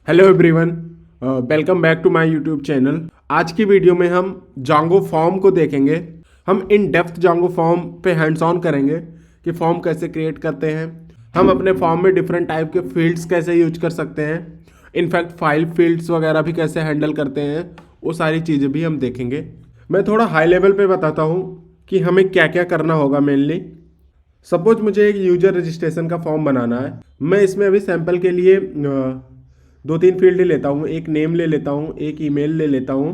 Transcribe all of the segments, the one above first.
Hello everyone, welcome back to my YouTube channel. आज की video में हम जांगो फॉर्म को देखेंगे। हम इन डेप्थ जांगो फॉर्म पे हैंड्स ऑन करेंगे कि फॉर्म कैसे क्रिएट करते हैं। हम अपने फॉर्म में डिफरेंट टाइप के फील्ड्स कैसे यूज कर सकते हैं, इनफैक्ट फाइल फील्ड्स वगैरह भी कैसे हैंडल करते हैं, वो सारी चीज़ें भी हम देखेंगे। मैं थोड़ा हाई लेवल पे बताता हूँ कि हमें क्या क्या करना होगा। मेनली सपोज मुझे एक यूजर रजिस्ट्रेशन का फॉर्म बनाना है। मैं इसमें अभी सैंपल के लिए 2-3 फील्ड लेता हूँ। एक नेम ले लेता हूँ, एक ईमेल ले लेता हूँ,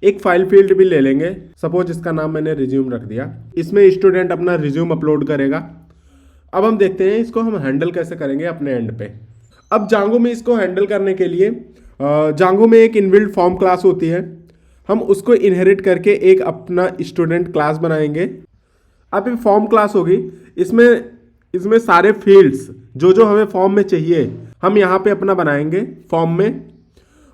एक फाइल फील्ड भी ले लेंगे। सपोज इसका नाम मैंने रिज्यूम रख दिया। इसमें स्टूडेंट अपना रिज्यूम अपलोड करेगा। अब हम देखते हैं इसको हम हैंडल कैसे करेंगे अपने एंड पे। अब जांगो में इसको हैंडल करने के लिए जांगो में एक इनबिल्ट फॉर्म क्लास होती है। हम उसको इनहेरिट करके एक अपना स्टूडेंट क्लास बनाएंगे। अब ये फॉर्म क्लास होगी। इसमें सारे फील्ड्स जो जो हमें फॉर्म में चाहिए हम यहाँ पे अपना बनाएंगे फॉर्म में।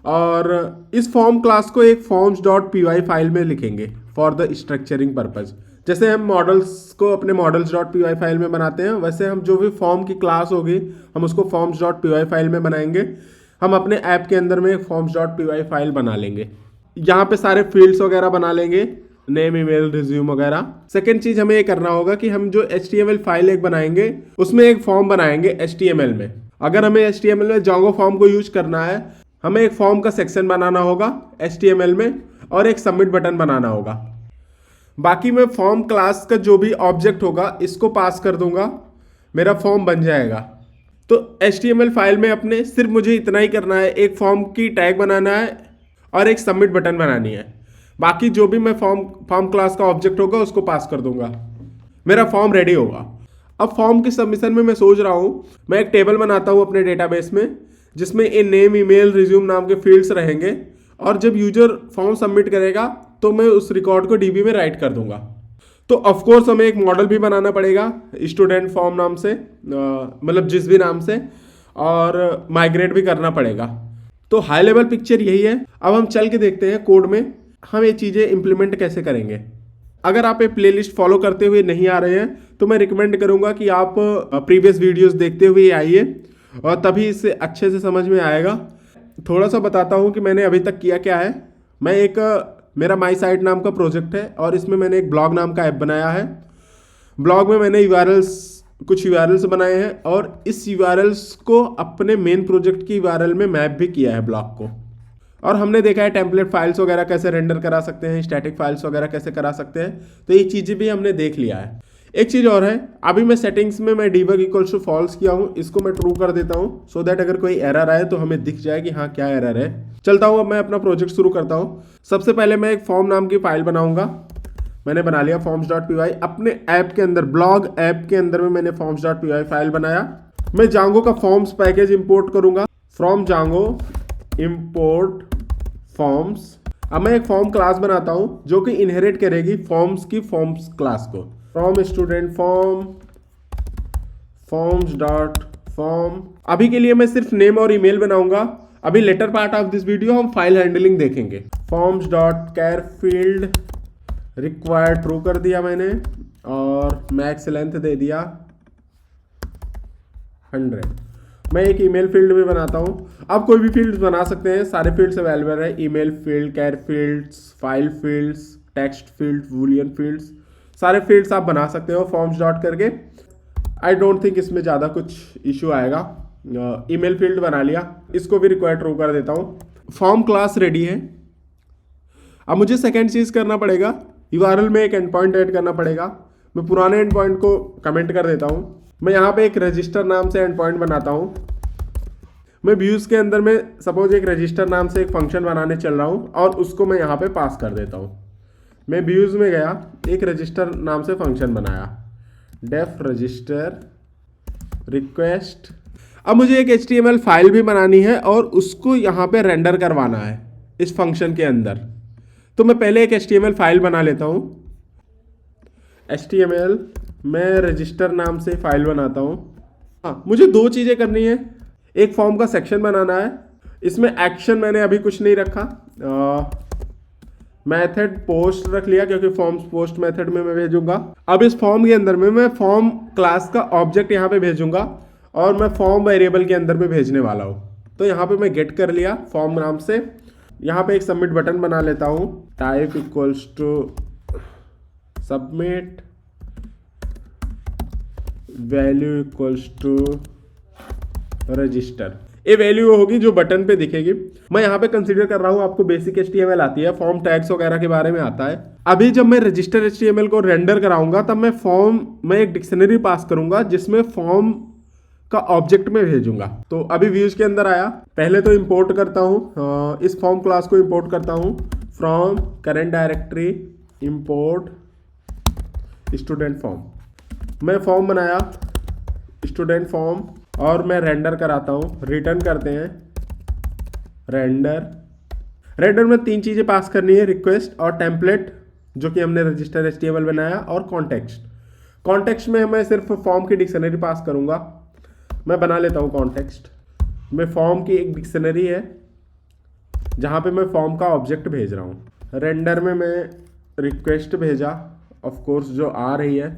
और इस फॉर्म क्लास को एक forms.py फाइल में लिखेंगे फॉर द स्ट्रक्चरिंग पर्पज। जैसे हम मॉडल्स को अपने models.py फाइल में बनाते हैं, वैसे हम जो भी फॉर्म की क्लास होगी हम उसको forms.py फाइल में बनाएंगे। हम अपने ऐप के अंदर में एक forms.py फाइल बना लेंगे। यहाँ पे सारे फील्ड्स वगैरह बना लेंगे, नेम, ईमेल, रिज्यूम वगैरह। सेकेंड चीज हमें ये करना होगा कि हम जो HTML फाइल एक बनाएंगे उसमें एक फॉर्म बनाएंगे HTML में। अगर हमें HTML में जांगो फॉर्म को यूज करना है, हमें एक फॉर्म का सेक्शन बनाना होगा HTML में और एक सबमिट बटन बनाना होगा। बाकी मैं फॉर्म क्लास का जो भी ऑब्जेक्ट होगा इसको पास कर दूंगा, मेरा फॉर्म बन जाएगा। तो HTML फाइल में अपने सिर्फ मुझे इतना ही करना है, एक फॉर्म की टैग बनाना है और एक सबमिट बटन बनानी है। बाकी जो भी मैं फॉर्म क्लास का ऑब्जेक्ट होगा उसको पास कर दूंगा, मेरा फॉर्म रेडी होगा। अब फॉर्म के सबमिशन में मैं सोच रहा हूँ मैं एक टेबल बनाता हूँ अपने डेटाबेस में, जिसमें इन नेम, ईमेल, रिज्यूम नाम के फील्ड्स रहेंगे। और जब यूजर फॉर्म सबमिट करेगा तो मैं उस रिकॉर्ड को डीबी में राइट कर दूंगा। तो ऑफकोर्स हमें एक मॉडल भी बनाना पड़ेगा स्टूडेंट फॉर्म नाम से, मतलब जिस भी नाम से, और माइग्रेट भी करना पड़ेगा। तो हाई लेवल पिक्चर यही है। अब हम चल के देखते हैं कोड में हम ये चीज़ें इंप्लीमेंट कैसे करेंगे। अगर आप ये प्लेलिस्ट फॉलो करते हुए नहीं आ रहे हैं तो मैं रिकमेंड करूंगा कि आप प्रीवियस वीडियोस देखते हुए आइए और तभी इससे अच्छे से समझ में आएगा। थोड़ा सा बताता हूं कि मैंने अभी तक किया क्या है। मेरा माई साइट नाम का प्रोजेक्ट है और इसमें मैंने एक ब्लॉग नाम का ऐप बनाया है। ब्लॉग में मैंने कुछ यूआरएल्स बनाए हैं और इस यूआरएल्स को अपने मेन प्रोजेक्ट की यूआरएल में मैप भी किया है ब्लॉग को। और हमने देखा है टेम्पलेट फाइल्स वगैरह कैसे रेंडर करा सकते हैं, स्टैटिक फाइल्स वगैरह कैसे करा सकते हैं। तो ये चीज़ें भी हमने देख लिया है। एक चीज़ और है, अभी मैं सेटिंग्स में मैं debug इक्वल्स टू फॉल्स किया हूँ, इसको मैं ट्रू कर देता हूँ सो दैट अगर कोई एरर आए तो हमें दिख जाए कि हाँ क्या एरर है। चलता हूँ, अब मैं अपना प्रोजेक्ट शुरू करता हूँ। सबसे पहले मैं एक फॉर्म नाम की फाइल बनाऊंगा। मैंने बना लिया forms.py। अपने ऐप के अंदर, ब्लॉग ऐप के अंदर में मैंने forms.py फाइल बनाया। मैं जांगो का फॉर्म्स पैकेज इंपोर्ट करूंगा फ्रॉम जांगो इंपोर्ट फॉर्म्स। अब मैं एक फॉर्म क्लास बनाता हूं जो कि इनहेरिट करेगी फॉर्म्स की फॉर्म्स क्लास को। From student form forms dot form. अभी के लिए मैं सिर्फ नेम और ईमेल बनाऊंगा। अभी later part of this video हम फाइल हैंडलिंग देखेंगे। Forms dot char field required true कर दिया मैंने और मैक्स लेंथ दे दिया 100। मैं एक ईमेल फील्ड भी बनाता हूँ। आप कोई भी फील्ड्स बना सकते हैं, सारे फील्ड्स अवेलेबल है। Email field, char fields, file fields, text field, boolean fields, सारे फील्ड्स आप बना सकते हो फॉर्म्स डॉट करके। आई डोंट थिंक इसमें ज़्यादा कुछ इशू आएगा। ईमेल फील्ड बना लिया, इसको भी रिक्वायर ट्रू कर देता हूँ। फॉर्म क्लास रेडी है। अब मुझे सेकेंड चीज़ करना पड़ेगा, यूआरएल में एक एंड पॉइंट ऐड करना पड़ेगा। मैं पुराने एंड पॉइंट को कमेंट कर देता हूँ। मैं यहाँ पे एक रजिस्टर नाम से एंड पॉइंट बनाता हूँ। मैं व्यूज़ के अंदर में सपोज एक रजिस्टर नाम से एक फंक्शन बनाने चल रहा हूँ और उसको मैं यहाँ पे पास कर देता हूँ। मैं व्यूज़ में गया, एक रजिस्टर नाम से फंक्शन बनाया, डेफ रजिस्टर रिक्वेस्ट। अब मुझे एक HTML फाइल भी बनानी है और उसको यहाँ पे रेंडर करवाना है इस फंक्शन के अंदर। तो मैं पहले एक HTML फाइल बना लेता हूँ। HTML मैं रजिस्टर नाम से फाइल बनाता हूँ। हाँ, मुझे दो चीज़ें करनी है। एक फॉर्म का सेक्शन बनाना है। इसमें एक्शन मैंने अभी कुछ नहीं रखा। मेथड पोस्ट रख लिया क्योंकि फॉर्म्स पोस्ट मेथड में मैं भेजूंगा। अब इस फॉर्म के अंदर में मैं फॉर्म क्लास का ऑब्जेक्ट यहाँ पे भेजूंगा और मैं फॉर्म वेरिएबल के अंदर में भेजने वाला हूँ। तो यहाँ पे मैं गेट कर लिया फॉर्म नाम से। यहाँ पे एक सबमिट बटन बना लेता हूँ, type equals to submit, value equals to register. ये वैल्यू होगी जो बटन पे दिखेगी। मैं यहाँ पे कंसीडर कर रहा हूँ आपको बेसिक HTML आती है, फॉर्म टैग्स वगैरह के बारे में आता है। अभी जब मैं रजिस्टर HTML को रेंडर कराऊंगा तब मैं एक डिक्शनरी पास करूंगा जिसमें फॉर्म का ऑब्जेक्ट में भेजूंगा। तो अभी व्यूज के अंदर आया, पहले तो इंपोर्ट करता हूँ, इस फॉर्म क्लास को इंपोर्ट करता हूँ from current directory import student form. मैं फॉर्म बनाया स्टूडेंट फॉर्म और मैं रेंडर कराता हूँ। रिटर्न करते हैं रेंडर में 3 चीज़ें पास करनी है, रिक्वेस्ट और टेम्पलेट जो कि हमने रजिस्टर HTML बनाया, और कॉन्टेक्स्ट में मैं सिर्फ फॉर्म की डिक्शनरी पास करूँगा। मैं बना लेता हूँ कॉन्टेक्स्ट में फॉर्म की एक डिक्शनरी है जहाँ पे मैं फॉर्म का ऑब्जेक्ट भेज रहा हूँ। रेंडर में मैं रिक्वेस्ट भेजा, ऑफ कोर्स जो आ रही है,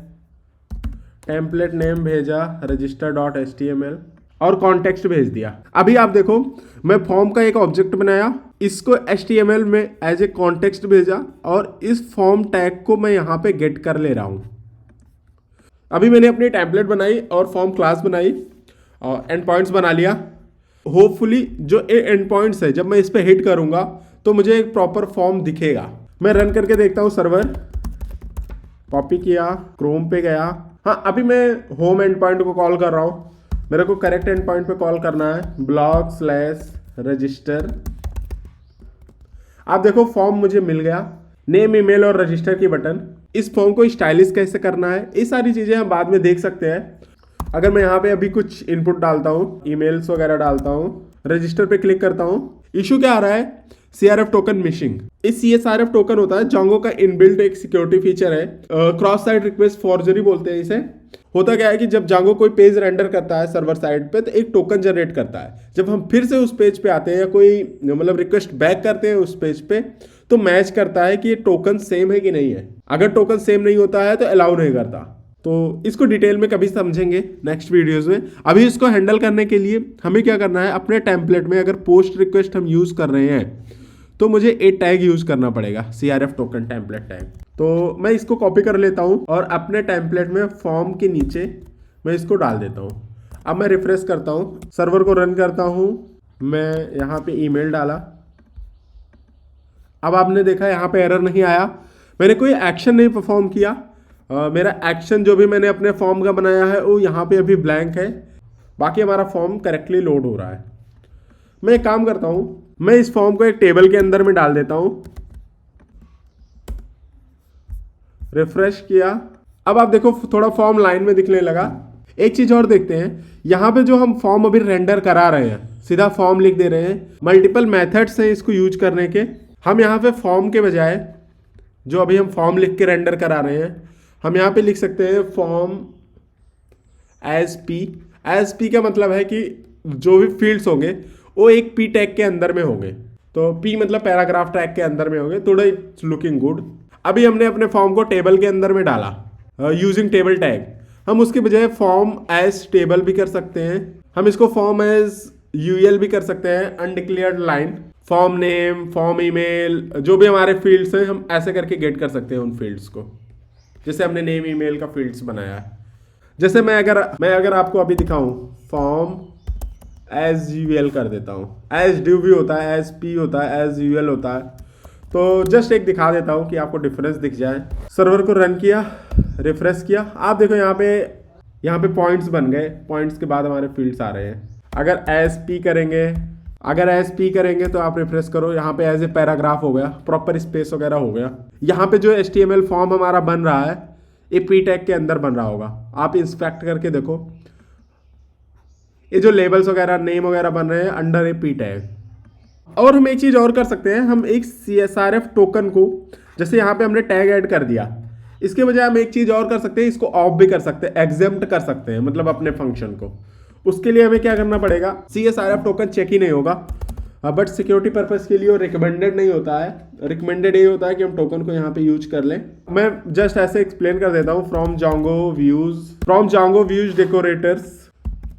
टेम्पलेट नेम भेजा register.html और कॉन्टेक्स्ट भेज दिया। अभी आप देखो मैं फॉर्म का एक ऑब्जेक्ट बनाया, इसको HTML में एज ए कॉन्टेक्स्ट भेजा और इस फॉर्म टैग को मैं यहाँ पे गेट कर ले रहा हूँ। अभी मैंने अपनी टेम्पलेट बनाई और फॉर्म क्लास बनाई और एंड पॉइंट्स बना लिया। होपफुली जो एंड पॉइंट्स है जब मैं इस पर हिट करूँगा तो मुझे एक प्रॉपर फॉर्म दिखेगा। मैं रन करके देखता हूँ, सर्वर कॉपी किया, क्रोम पे गया। हाँ, अभी मैं होम एंड पॉइंट को कॉल कर रहा हूँ, मेरे को करेक्ट एंड पॉइंट पे कॉल करना है, blog/register। आप देखो फॉर्म मुझे मिल गया, नेम, ईमेल और रजिस्टर की बटन। इस फॉर्म को स्टाइलिश कैसे करना है ये सारी चीज़ें हम बाद में देख सकते हैं। अगर मैं यहाँ पे अभी कुछ इनपुट डालता हूँ, ईमेल्स वगैरह डालता हूँ, रजिस्टर पे क्लिक करता हूँ, इशू क्या आ रहा है, CRF टोकन मिसिंग। इस CSRF टोकन होता है जांगो का इनबिल्ट एक सिक्योरिटी फीचर है, क्रॉस साइट रिक्वेस्ट फॉर्जरी बोलते हैं इसे। होता क्या है कि जब जांगो कोई पेज रेंडर करता है सर्वर साइड पे तो एक टोकन जनरेट करता है। जब हम फिर से उस पेज पे आते हैं या कोई मतलब रिक्वेस्ट बैक करते हैं उस पेज पे तो मैच करता है कि ये टोकन सेम है कि नहीं है। अगर टोकन सेम नहीं होता है तो अलाउ नहीं करता। तो इसको डिटेल में कभी समझेंगे नेक्स्ट वीडियोस में। अभी इसको हैंडल करने के लिए हमें क्या करना है, अपने टेम्पलेट में अगर पोस्ट रिक्वेस्ट हम यूज़ कर रहे हैं तो मुझे एक टैग यूज़ करना पड़ेगा, CRF टोकन टेम्पलेट टैग। तो मैं इसको कॉपी कर लेता हूँ और अपने टेम्पलेट में फॉर्म के नीचे मैं इसको डाल देता हूँ। अब मैं रिफ्रेश करता हूँ, सर्वर को रन करता हूँ, मैं यहाँ पे ईमेल डाला। अब आपने देखा यहाँ पे एरर नहीं आया, मैंने कोई एक्शन नहीं परफॉर्म किया। मेरा एक्शन जो भी मैंने अपने फॉर्म का बनाया है वो यहाँ पे अभी ब्लैंक है, बाकी हमारा फॉर्म करेक्टली लोड हो रहा है। मैं एक काम करता हूँ, मैं इस फॉर्म को एक टेबल के अंदर में डाल देता हूँ, रिफ्रेश किया। अब आप देखो थोड़ा फॉर्म लाइन में दिखने लगा। एक चीज़ और देखते हैं, यहाँ पे जो हम फॉर्म अभी रेंडर करा रहे हैं सीधा फॉर्म लिख दे रहे हैं। मल्टीपल मेथड्स हैं इसको यूज करने के। हम यहाँ पे फॉर्म के बजाय जो अभी हम फॉर्म लिख के रेंडर करा रहे हैं, हम यहाँ पे लिख सकते हैं फॉर्म एज पी का मतलब है कि जो भी फील्ड्स होंगे वो एक P टैग के अंदर में होंगे। तो P मतलब पैराग्राफ टैग के अंदर में होंगे, थोड़ा इट्स लुकिंग गुड। अभी हमने अपने फॉर्म को टेबल के अंदर में डाला यूजिंग टेबल टैग। हम उसके बजाय फॉर्म एज टेबल भी कर सकते हैं, हम इसको फॉर्म एज UL भी कर सकते हैं, undeclared line, form name, form email, जो भी हमारे फील्ड्स हैं हम ऐसे करके गेट कर सकते हैं उन फील्ड्स को, जैसे हमने नेम ईमेल का फील्ड्स बनाया है। जैसे मैं अगर आपको अभी दिखाऊं, फॉर्म एज UL कर देता हूँ, एज ड्यू भी होता है, एज P होता है, एज UL होता है। तो जस्ट एक दिखा देता हूँ कि आपको डिफरेंस दिख जाए। सर्वर को रन किया, रिफ्रेश किया, आप देखो यहाँ पे पॉइंट्स बन गए, पॉइंट्स के बाद हमारे फील्ड्स आ रहे हैं। अगर एज पी करेंगे तो आप रिफ्रेश करो, यहाँ पे एज ए पैराग्राफ हो गया, प्रॉपर स्पेस वगैरह हो गया। यहाँ पे जो HTML फॉर्म हमारा बन रहा है ये P टैग के अंदर बन रहा होगा, आप इंस्पेक्ट करके देखो। ये जो लेबल्स वगैरह नेम वगैरह बन रहे हैं अंडर ए P टैग। और हम एक चीज़ और कर सकते हैं, हम एक CSRF टोकन को, जैसे यहाँ पे हमने टैग ऐड कर दिया, इसके बजाय हम एक चीज़ और कर सकते हैं, इसको ऑफ भी कर सकते हैं, एग्जेम्प्ट कर सकते हैं, मतलब अपने फंक्शन को। उसके लिए हमें क्या करना पड़ेगा, CSRF टोकन चेक ही नहीं होगा, बट सिक्योरिटी पर्पस के लिए रिकमेंडेड नहीं होता है। रिकमेंडेड ये होता है कि हम टोकन को यहाँ पे यूज कर लें। मैं जस्ट ऐसे एक्सप्लेन कर देता हूँ, फ्रॉम जांगो व्यूज डेकोरेटर्स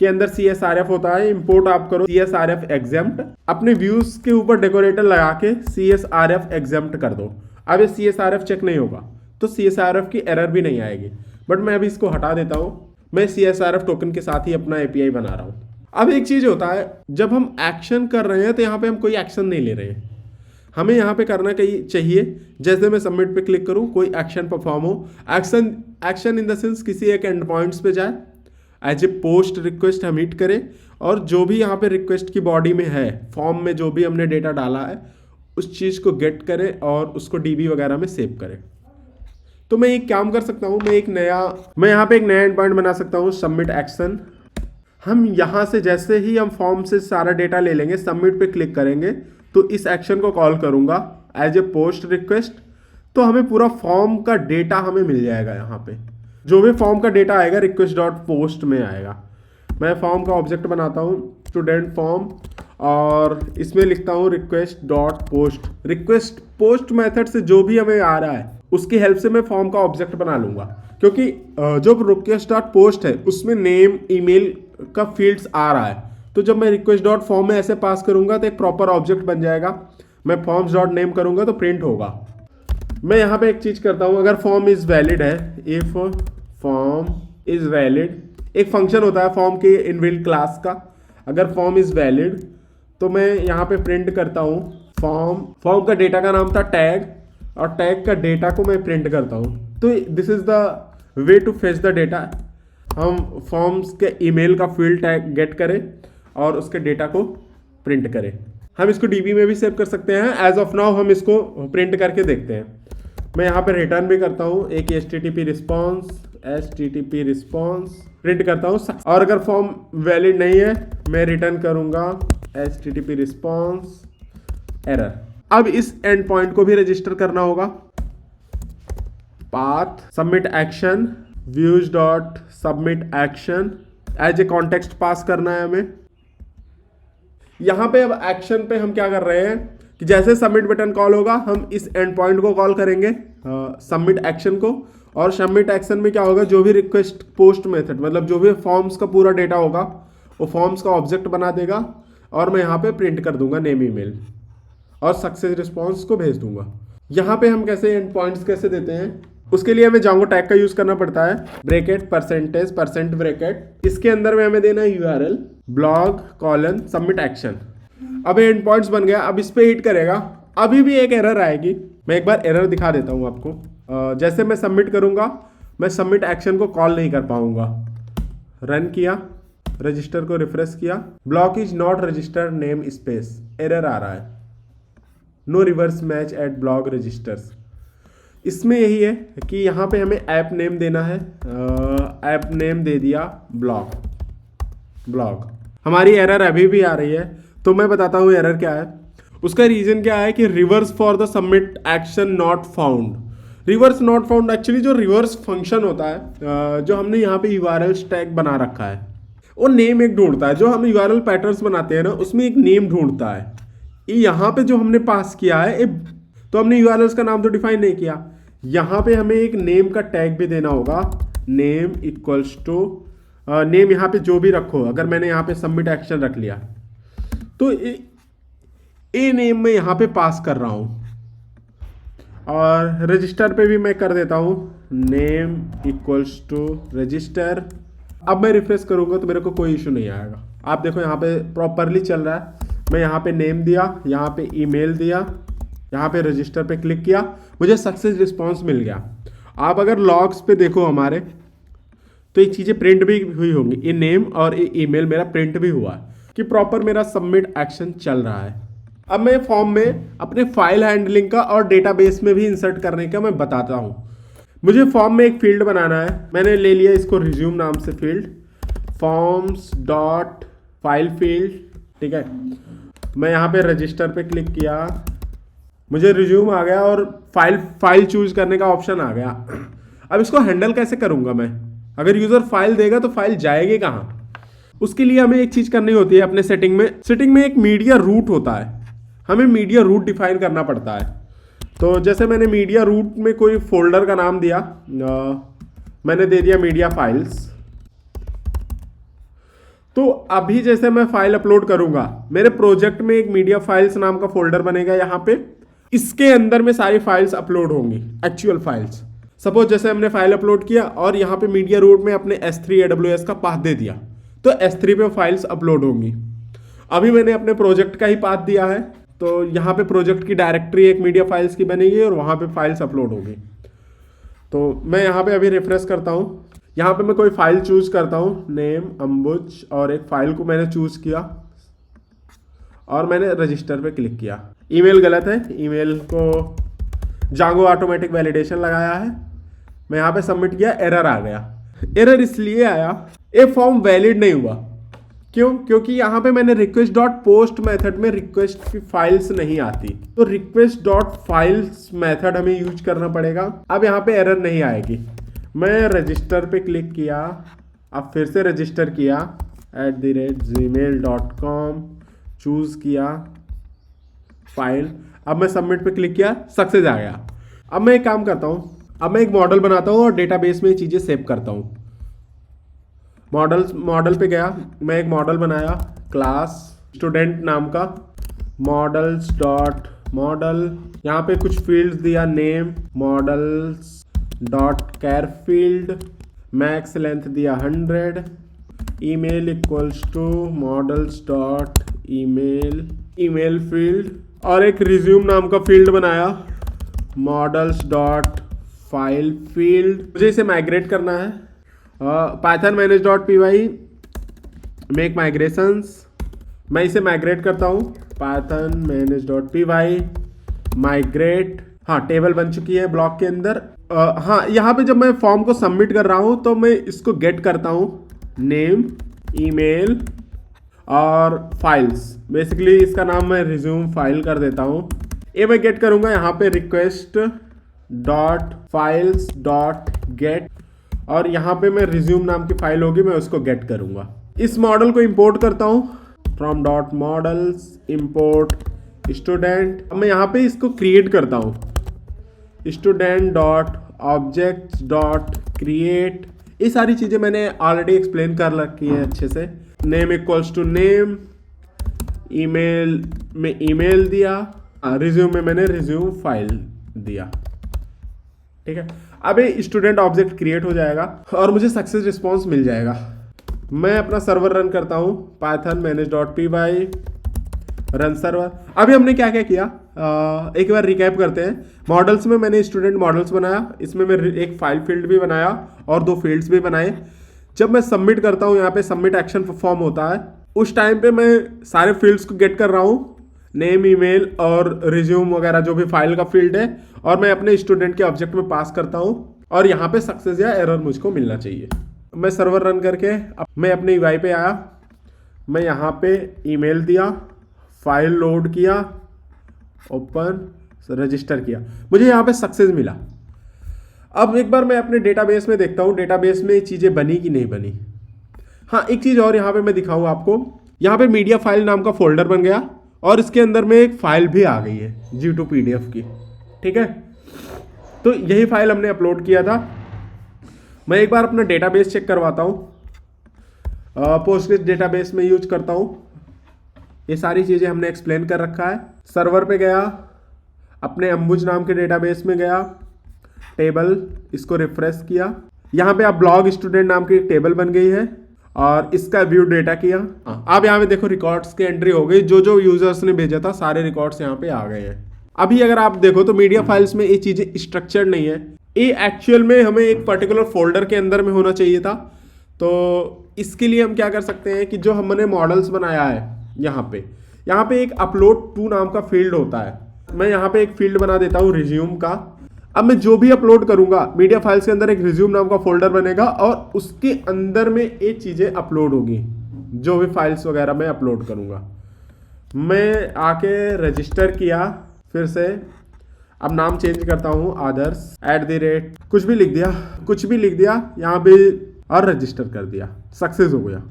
के अंदर CSRF होता है, इंपोर्ट आप करो CSRF एग्जेम्प्ट, अपने व्यूज के ऊपर डेकोरेटर लगा के CSRF एग्जेम्प्ट कर दो। अब ये CSRF चेक नहीं होगा तो CSRF की एरर भी नहीं आएगी, बट मैं अभी इसको हटा देता हूँ। मैं CSRF टोकन के साथ ही अपना API बना रहा हूँ। अब एक चीज होता है, जब हम एक्शन कर रहे हैं तो यहाँ पे हम कोई एक्शन नहीं ले रहे हैं, हमें यहाँ पे करना कहीं चाहिए, जैसे मैं सबमिट पे क्लिक करूँ कोई एक्शन परफॉर्म हो। एक्शन इन द सेंस किसी एक एंड पॉइंट्स पे जाए, एज ए पोस्ट रिक्वेस्ट हम हिट करें, और जो भी यहाँ पे रिक्वेस्ट की बॉडी में है, फॉर्म में जो भी हमने डेटा डाला है उस चीज़ को गेट करें और उसको DB वगैरह में सेव करें। तो मैं एक काम कर सकता हूँ, मैं यहाँ पे एक नया एंड पॉइंट बना सकता हूँ, सबमिट एक्शन। हम यहाँ से जैसे ही हम फॉर्म से सारा डेटा ले लेंगे, सबमिट पे क्लिक करेंगे तो इस एक्शन को कॉल करूँगा एज ए पोस्ट रिक्वेस्ट, तो हमें पूरा फॉर्म का डेटा हमें मिल जाएगा। यहाँ पे जो भी फॉर्म का डेटा आएगा रिक्वेस्ट डॉट पोस्ट में आएगा। मैं फॉर्म का ऑब्जेक्ट बनाता हूँ स्टूडेंट फॉर्म, और इसमें लिखता हूँ request dot post. Request post method से जो भी हमें आ रहा है उसकी हेल्प से मैं फॉर्म का ऑब्जेक्ट बना लूँगा, क्योंकि जो रिक्वेस्ट डॉट पोस्ट है उसमें नेम ईमेल का फील्ड्स आ रहा है। तो जब मैं रिक्वेस्ट डॉट फॉर्म में ऐसे पास करूँगा तो एक प्रॉपर ऑब्जेक्ट बन जाएगा। मैं फॉर्म्स डॉट नेम करूँगा तो प्रिंट होगा। मैं यहाँ पे एक चीज़ करता हूँ, अगर फॉर्म इज़ वैलिड है, इफ फॉर्म इज़ वैलिड, एक फंक्शन होता है फॉर्म के इनबिल्ट क्लास का, अगर फॉर्म इज़ वैलिड तो मैं यहाँ पे प्रिंट करता हूँ फॉर्म का डेटा का नाम था टैग, और टैग का डेटा को मैं प्रिंट करता हूँ। तो this is the way to fetch the data. हम फॉर्म्स के ईमेल का फील्ड टैग गेट करें और उसके डेटा को प्रिंट करें। हम इसको DB में भी सेव कर सकते हैं। एज ऑफ नाउ हम इसको प्रिंट करके देखते हैं। मैं यहाँ पे रिटर्न भी करता हूँ, एक HTTP रिस्पॉन्स प्रिंट करता हूँ, और अगर फॉर्म वैलिड नहीं है मैं रिटर्न करूँगा HTTP रिस्पॉन्स एरर। अब इस एंड पॉइंट को भी रजिस्टर करना होगा। Path submit action views dot submit action, as a context pass करना है हमें। यहाँ पे अब एक्शन पे हम क्या कर रहे हैं कि जैसे सबमिट बटन कॉल होगा हम इस एंड पॉइंट को कॉल करेंगे, सबमिट एक्शन को, और सबमिट एक्शन में क्या होगा, जो भी रिक्वेस्ट पोस्ट मेथड मतलब जो भी फॉर्म्स का पूरा डेटा होगा वो फॉर्म्स का ऑब्जेक्ट बना देगा, और मैं यहाँ पे प्रिंट कर दूंगा नेम ईमेल और सक्सेस रिस्पॉन्स को भेज दूंगा। यहाँ पे हम कैसे एंड पॉइंट्स कैसे देते हैं, उसके लिए हमें जांगो टैग का यूज करना पड़ता है, ब्रैकेट परसेंटेज परसेंट ब्रैकेट, इसके अंदर में हमें देना है URL blog colon submit action. अब एंड पॉइंट्स बन गया। अब इस पे हिट करेगा, अभी भी एक एरर आएगी। मैं एक बार एरर दिखा देता हूँ आपको। जैसे मैं सबमिट करूँगा मैं सबमिट एक्शन को कॉल नहीं कर पाऊँगा। रन किया, रजिस्टर को रिफ्रेश किया, block is not register name space, error आ रहा है, no reverse match at block registers. इसमें यही है कि यहाँ पे हमें ऐप नेम देना है, ऐप नेम दे दिया ब्लॉग। हमारी एरर अभी भी आ रही है, तो मैं बताता हूँ एरर क्या है। उसका रीजन क्या है कि reverse for the submit action not found. Reverse not found actually जो रिवर्स फंक्शन होता है, जो हमने यहाँ पे URL स्टैक बना रखा है, वो नेम एक ढूंढता है। जो हम URL पैटर्न्स बनाते हैं ना उसमें एक नेम ढूंढता है। यहाँ पे जो हमने पास किया है तो हमने URLs का नाम तो डिफाइन नहीं किया, यहाँ पे हमें एक नेम का टैग भी देना होगा, नेम इक्वल्स टू नेम। यहाँ पे जो भी रखो, अगर मैंने यहाँ पे सबमिट एक्शन रख लिया तो ए नेम मैं यहाँ पे पास कर रहा हूँ, और रजिस्टर पे भी मैं कर देता हूँ नेम इक्वल्स टू रजिस्टर। अब मैं रिफ्रेश करूँगा तो मेरे को कोई इशू नहीं आएगा। आप देखो यहाँ पे प्रॉपरली चल रहा है। मैं यहाँ पे नेम दिया, यहाँ पे ईमेल दिया, यहाँ पे रजिस्टर पे क्लिक किया, मुझे सक्सेस रिस्पॉन्स मिल गया। आप अगर लॉग्स पे देखो हमारे तो ये चीज़ें प्रिंट भी हुई होंगी, ये नेम और ये ईमेल मेरा प्रिंट भी हुआ है कि प्रॉपर मेरा सबमिट एक्शन चल रहा है। अब मैं फॉर्म में अपने फाइल हैंडलिंग का और डेटाबेस में भी इंसर्ट करने का मैं बताता हूँ। मुझे फॉर्म में एक फील्ड बनाना है, मैंने ले लिया इसको रिज्यूम नाम से field, forms dot file field, ठीक है। मैं यहाँ पे रजिस्टर पे क्लिक किया, मुझे रिज्यूम आ गया और फाइल चूज करने का ऑप्शन आ गया। अब इसको हैंडल कैसे करूँगा मैं, अगर यूज़र फाइल देगा तो फाइल जाएगी कहाँ। उसके लिए हमें एक चीज़ करनी होती है अपने सेटिंग में एक मीडिया रूट होता है, हमें मीडिया रूट डिफाइन करना पड़ता है। तो जैसे मैंने मीडिया रूट में कोई फोल्डर का नाम दिया, मैंने दे दिया मीडिया फाइल्स, तो अभी जैसे मैं फाइल अपलोड करूंगा, मेरे प्रोजेक्ट में एक मीडिया फाइल्स नाम का फोल्डर बनेगा यहाँ पे, इसके अंदर में सारी फाइल्स अपलोड होंगी, एक्चुअल फाइल्स। सपोज जैसे हमने फाइल अपलोड किया और यहाँ पे मीडिया रूट में अपने S3 AWS का पाथ दे दिया, तो S3 पे फाइल्स अपलोड होंगी। अभी मैंने अपने प्रोजेक्ट का ही पाथ दिया है, तो यहाँ पे प्रोजेक्ट की डायरेक्टरी एक मीडिया फाइल्स की बनेगी और वहाँ पे फाइल्स अपलोड होगी। तो मैं यहाँ पे अभी रिफ्रेश करता हूँ, यहाँ पे मैं कोई फाइल चूज करता हूँ, नेम अंबुज, और एक फाइल को मैंने चूज किया और मैंने रजिस्टर पे क्लिक किया। ईमेल गलत है, ईमेल को जांगो ऑटोमेटिक वैलिडेशन लगाया है। मैं यहाँ पे सबमिट किया, एरर आ गया। एरर इसलिए आया, ये फॉर्म वैलिड नहीं हुआ। क्यों? क्योंकि यहाँ पे मैंने रिक्वेस्ट डॉट पोस्ट मेथड में रिक्वेस्ट की फाइल्स नहीं आती, तो रिक्वेस्ट डॉट फाइल्स मेथड हमें यूज करना पड़ेगा। अब यहाँ पे एरर नहीं आएगी। मैं रजिस्टर पे क्लिक किया, अब फिर से रजिस्टर किया @gmail.com, चूज किया फाइल, अब मैं सबमिट पे क्लिक किया, सक्सेस आ गया। अब मैं एक काम करता हूँ, अब मैं एक मॉडल बनाता हूँ और डेटाबेस में चीज़ें सेव करता हूँ। मॉडल पे गया, मैं एक मॉडल बनाया क्लास स्टूडेंट नाम का, मॉडल्स डॉट मॉडल, यहाँ पे कुछ फील्ड्स दिया, name models dot char field, max length दिया 100, email equals to models dot email field, और एक रिज्यूम नाम का फील्ड बनाया, मॉडल्स डॉट फाइल फील्ड। मुझे इसे माइग्रेट करना है, पाइथन manage.py मेक माइग्रेशंस, मैं इसे माइग्रेट करता हूँ, पाइथन manage.py माइग्रेट। हाँ, टेबल बन चुकी है ब्लॉक के अंदर। हाँ, यहाँ पे जब मैं फॉर्म को सबमिट कर रहा हूँ तो मैं इसको गेट करता हूँ, नेम, ईमेल और फाइल्स। बेसिकली इसका नाम मैं रिज्यूम फाइल कर देता हूँ। ये मैं गेट करूँगा यहाँ पे request dot files dot gate, और यहाँ पे मैं रिज्यूम नाम की फाइल होगी, मैं उसको गेट करूँगा। इस मॉडल को इंपोर्ट करता हूँ, from dot models import student. अब मैं यहाँ पे इसको क्रिएट करता हूँ, student dot object dot create. ये सारी चीज़ें मैंने ऑलरेडी एक्सप्लेन कर रखी है अच्छे से। Name equals to name, email में ईमेल दिया, रिज्यूम में मैंने रिज्यूम फाइल दिया। ठीक है, अब ये स्टूडेंट ऑब्जेक्ट क्रिएट हो जाएगा और मुझे सक्सेस रिस्पॉन्स मिल जाएगा। मैं अपना सर्वर रन करता हूँ, पाइथन manage.py रन सर्वर। अभी हमने क्या क्या किया, एक बार रिकैप करते हैं। मॉडल्स में मैंने स्टूडेंट मॉडल्स बनाया, इसमें मैं एक फाइल फील्ड भी बनाया और 2 फील्ड्स भी बनाए। जब मैं सबमिट करता हूँ, यहाँ पे सबमिट एक्शन परफॉर्म होता है, उस टाइम पे मैं सारे फील्ड्स को गेट कर रहा हूँ, नेम, ईमेल और रिज्यूम वगैरह जो भी फाइल का फील्ड है, और मैं अपने स्टूडेंट के ऑब्जेक्ट में पास करता हूँ, और यहाँ पे सक्सेस या एरर मुझको मिलना चाहिए। मैं सर्वर रन करके मैं अपने यूआई पे आया, मैं यहाँ पे ईमेल दिया, फाइल लोड किया, ओपन, रजिस्टर किया, मुझे यहाँ पे सक्सेस मिला। अब एक बार मैं अपने डेटाबेस में देखता हूँ, डेटाबेस में चीज़ें बनी कि नहीं बनी। हाँ, एक चीज़ और यहाँ पे मैं दिखाऊँ आपको, यहाँ पे मीडिया फाइल नाम का फोल्डर बन गया और इसके अंदर में एक फाइल भी आ गई है G2 PDF की। ठीक है, तो यही फाइल हमने अपलोड किया था। मैं एक बार अपना डेटाबेस चेक करवाता हूँ, पोस्टग्रेस डेटाबेस में यूज करता हूँ। ये सारी चीज़ें हमने एक्सप्लेन कर रखा है। सर्वर पे गया, अपने अंबुज नाम के डेटाबेस में गया, टेबल, इसको रिफ्रेश किया, यहाँ पे आप ब्लॉग स्टूडेंट नाम की एक टेबल बन गई है और इसका व्यू डेटा किया। अब यहाँ पे देखो रिकॉर्ड्स की एंट्री हो गई, जो जो यूजर्स ने भेजा था सारे रिकॉर्ड्स यहाँ पे आ गए हैं। अभी अगर आप देखो तो मीडिया फाइल्स में ये चीज़ें स्ट्रक्चर्ड नहीं है, ये एक्चुअल में हमें एक पर्टिकुलर फोल्डर के अंदर में होना चाहिए था। तो इसके लिए हम क्या कर सकते हैं कि जो हमने मॉडल्स बनाया है, यहाँ पे एक अपलोड टू नाम का फील्ड होता है। मैं यहाँ पे एक फील्ड बना देता हूँ रिज्यूम का। अब मैं जो भी अपलोड करूंगा, मीडिया फाइल्स के अंदर एक रिज्यूम नाम का फोल्डर बनेगा और उसके अंदर में ये चीज़ें अपलोड होगी, जो भी फाइल्स वगैरह मैं अपलोड करूंगा। मैं आके रजिस्टर किया, फिर से अब नाम चेंज करता हूँ, आदर्श @ कुछ भी लिख दिया यहाँ पे और रजिस्टर कर दिया, सक्सेस हो गया।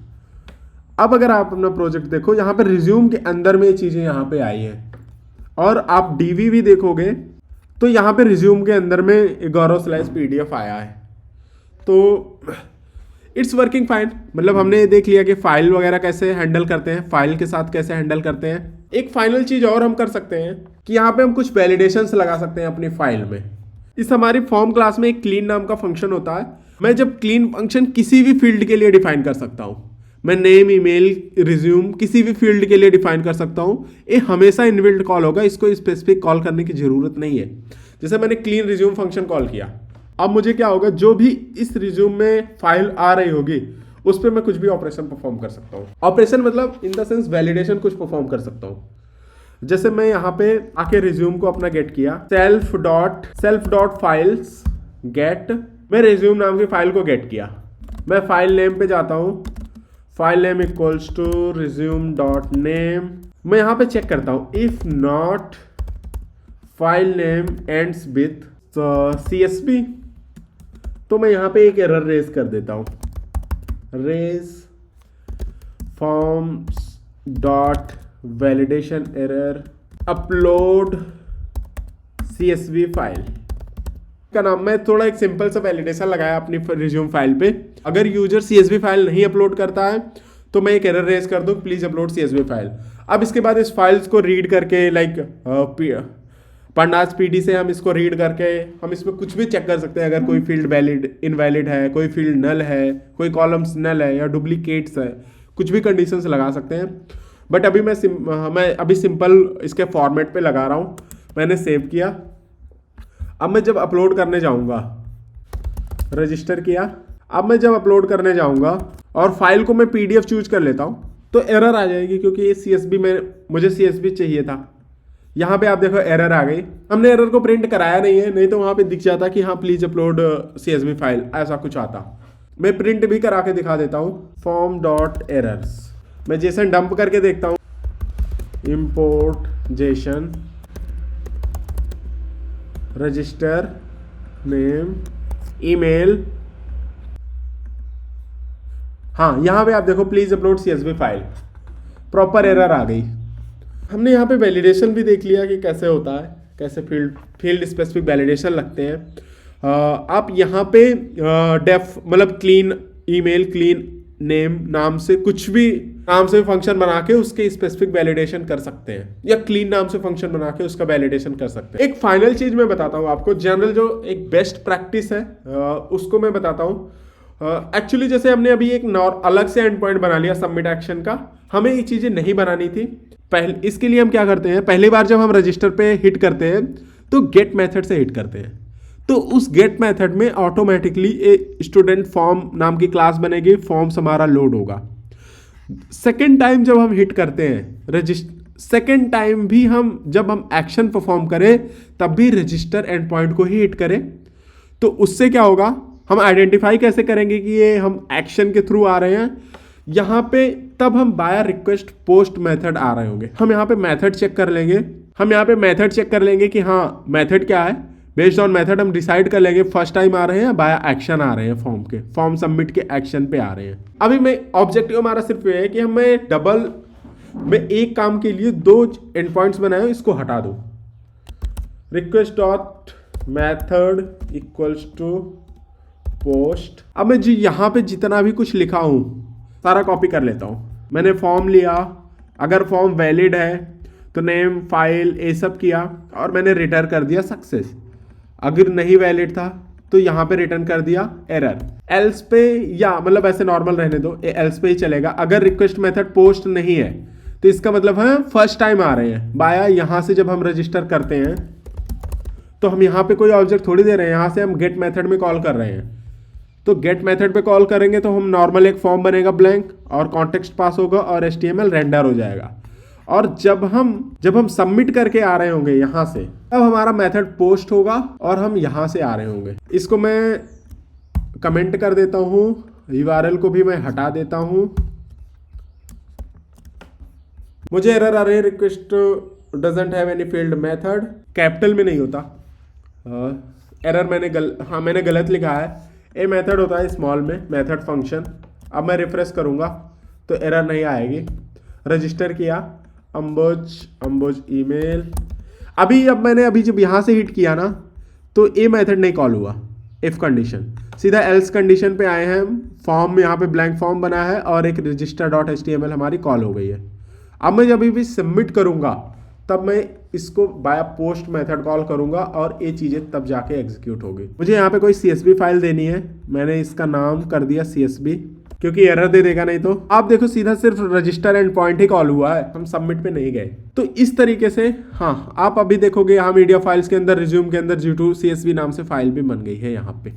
अब अगर आप अपना प्रोजेक्ट देखो, यहाँ पे रिज्यूम के अंदर में ये चीज़ें यहाँ पे आई हैं और आप डीवी भी देखोगे तो यहाँ पे रिज्यूम के अंदर में गौरव /PDF आया है। तो इट्स वर्किंग फाइन। मतलब हमने देख लिया कि फाइल वगैरह कैसे हैंडल करते हैं, फाइल के साथ कैसे हैंडल करते हैं। एक फाइनल चीज और हम कर सकते हैं कि यहाँ पे हम कुछ वैलिडेशंस लगा सकते हैं अपनी फाइल में। इस हमारी फॉर्म क्लास में एक क्लीन नाम का फंक्शन होता है। मैं जब क्लीन फंक्शन किसी भी फील्ड के लिए डिफाइन कर सकता हूँ, मैं नेम, ईमेल, रिज्यूम किसी भी फील्ड के लिए डिफाइन कर सकता हूँ। ये हमेशा इनबिल्ट कॉल होगा, इसको स्पेसिफिक कॉल करने की जरूरत नहीं है। जैसे मैंने क्लीन रिज्यूम फंक्शन कॉल किया, अब मुझे क्या होगा, जो भी इस रिज्यूम में फाइल आ रही होगी उस पर मैं कुछ भी ऑपरेशन परफॉर्म कर सकता हूँ। ऑपरेशन मतलब इन द सेंस वैलिडेशन कुछ परफॉर्म कर सकता हूँ। जैसे मैं यहाँ पे आके रिज्यूम को अपना गेट किया, सेल्फ डॉट फाइल्स गेट, मैं रिज्यूम नाम की फाइल को गेट किया। मैं फाइल नेम पे जाता हूँ, file name equals to resume dot name. मैं यहाँ पे चेक करता हूँ, if not file name ends with CSV, तो मैं यहाँ पे एक एरर रेज कर देता हूँ, raise forms dot validation error upload CSV file का नाम। मैं थोड़ा एक सिंपल सा वैलिडेशन लगाया अपनी रिज्यूम फाइल पे। अगर यूजर CSV फाइल नहीं अपलोड करता है तो मैं एक एरर रेज कर दूँ, प्लीज अपलोड CSV फाइल। अब इसके बाद इस फाइल्स को रीड करके पंडास PD से हम इसको रीड करके हम इसमें कुछ भी चेक कर सकते हैं। अगर कोई फील्ड वैलिड इनवैलिड है, कोई फील्ड नल है, कोई कॉलम्स नल है या डुप्लीकेट्स है, कुछ भी कंडीशंस लगा सकते हैं। बट अभी मैं अभी सिंपल इसके फॉर्मेट पे लगा रहा हूँ। मैंने सेव किया। अब मैं जब अपलोड करने जाऊँगा, रजिस्टर किया, अब मैं जब अपलोड करने जाऊँगा और फाइल को मैं PDF चूज कर लेता हूँ तो एरर आ जाएगी, क्योंकि ये CSV में मुझे CSV चाहिए था। यहाँ पे आप देखो एरर आ गई। हमने एरर को प्रिंट कराया नहीं है, नहीं तो वहाँ पे दिख जाता कि हाँ प्लीज अपलोड CSV फाइल, ऐसा कुछ आता। मैं प्रिंट भी करा के दिखा देता हूँ, फॉर्म डॉट एरर्स। मैं जेसन डंप करके देखता हूँ, import JSON register name email. हाँ, यहाँ पे आप देखो please upload CSV file, proper error आ गई। हमने यहाँ पे वैलिडेशन भी देख लिया कि कैसे होता है, कैसे फील्ड स्पेसिफिक वैलिडेशन लगते हैं। आप यहाँ पे डेफ मतलब क्लीन ईमेल, क्लीन नेम नाम से कुछ भी नाम से फंक्शन बना के उसके स्पेसिफिक वैलिडेशन कर सकते हैं, या क्लीन नाम से फंक्शन बना के उसका वैलिडेशन कर सकते हैं। एक फाइनल चीज मैं बताता हूँ आपको, जनरल जो एक बेस्ट प्रैक्टिस है उसको मैं बताता हूँ। एक्चुअली जैसे हमने अभी एक अलग से एंड पॉइंट बना लिया सबमिट एक्शन का, हमें ये चीजें नहीं बनानी थी। पहले इसके लिए हम क्या करते हैं, पहली बार जब हम रजिस्टर पे हिट करते हैं तो गेट मेथड से हिट करते हैं। तो उस गेट मेथड में ऑटोमेटिकली एक स्टूडेंट फॉर्म नाम की क्लास बनेगी, फॉर्म्स हमारा लोड होगा। सेकेंड टाइम जब हम हिट करते हैं सेकेंड टाइम भी जब हम एक्शन परफॉर्म करें तब भी रजिस्टर एंड पॉइंट को ही हिट करें। तो उससे क्या होगा, हम आइडेंटिफाई कैसे करेंगे कि ये हम एक्शन के थ्रू आ रहे हैं। यहाँ पे तब हम बाय रिक्वेस्ट पोस्ट मेथड आ रहे होंगे। हम यहाँ पे मेथड चेक कर लेंगे, कि हाँ मेथड क्या है। बेस्ड ऑन मेथड हम डिसाइड कर लेंगे फर्स्ट टाइम आ रहे हैं, बाय एक्शन आ रहे हैं, फॉर्म सबमिट के एक्शन पे आ रहे हैं। अभी मैं ऑब्जेक्टिव हमारा सिर्फ ये है कि मैं एक काम के लिए 2 एंड पॉइंट्स बनाए, इसको हटा दूं। Request dot method equals to post. अब मैं यहाँ पे जितना भी कुछ लिखा हूँ सारा कॉपी कर लेता हूँ। मैंने फॉर्म लिया, अगर फॉर्म वैलिड है तो नेम, फाइल, ये सब किया और मैंने रिटर्न कर दिया सक्सेस। अगर नहीं वैलिड था तो यहाँ पे रिटर्न कर दिया एरर। एल्स पे, या मतलब ऐसे नॉर्मल रहने दो, एल्स पे ही चलेगा। अगर रिक्वेस्ट मेथड पोस्ट नहीं है तो इसका मतलब है फर्स्ट टाइम आ रहे हैं। बाया यहाँ से जब हम रजिस्टर करते हैं तो हम यहाँ पे कोई ऑब्जेक्ट थोड़ी दे रहे हैं, यहाँ से हम गेट मेथड में कॉल कर रहे हैं। तो गेट मेथड पे कॉल करेंगे तो हम नॉर्मल एक फॉर्म बनेगा ब्लैंक और कॉन्टेक्स्ट पास होगा और HTML रेंडर हो जाएगा। और जब हम सबमिट करके आ रहे होंगे यहाँ से, तब हमारा मेथड पोस्ट होगा और हम यहाँ से आ रहे होंगे। इसको मैं कमेंट कर देता हूँ, URL को भी मैं हटा देता हूँ। मुझे एरर आ रही है, request doesn't have any field method, capital में नहीं होता। एरर मैंने गलत लिखा है। ए मेथड होता है स्मॉल में, मेथड फंक्शन। अब मैं रिफ्रेश करूँगा तो एरर नहीं आएगी। रजिस्टर किया, अम्बोज ईमेल। मैंने जब यहाँ से हिट किया ना तो ए मेथड नहीं कॉल हुआ, इफ कंडीशन। सीधा एल्स कंडीशन पे आए हैं हम, फॉर्म यहाँ पे ब्लैंक फॉर्म बना है और एक register.html हमारी कॉल हो गई है। अब मैं जब भी सबमिट करूँगा तब मैं इसको बाय पोस्ट मेथड कॉल करूँगा और ये चीज़ें तब जाके एग्जीक्यूट होगी। मुझे यहाँ पे कोई CSV फाइल देनी है, मैंने इसका नाम कर दिया CSV क्योंकि एरर दे देगा नहीं तो। आप देखो सीधा सिर्फ register and point he call हुआ है, हम सबमिट पे नहीं गए। तो इस तरीके से हाँ, आप अभी देखोगे यहाँ मीडिया फाइल्स के अंदर रिज्यूम के अंदर G2 CSV नाम से फाइल भी बन गई है यहाँ पे।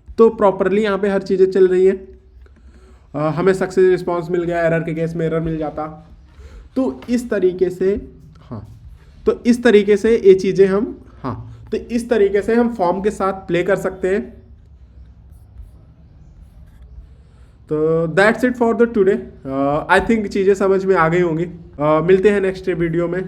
तो प्रॉपरली यहाँ पे हर चीज़ें चल रही है। हमें सक्सेस रिस्पॉन्स मिल गया, एरर के केस में एरर मिल जाता। तो इस तरीके से हाँ, तो इस तरीके से ये चीज़ें हम तो इस तरीके से हम फॉर्म के साथ प्ले कर सकते हैं। तो that's it for the today. I think चीज़ें समझ में आ गई होंगी। मिलते हैं नेक्स्ट वीडियो में।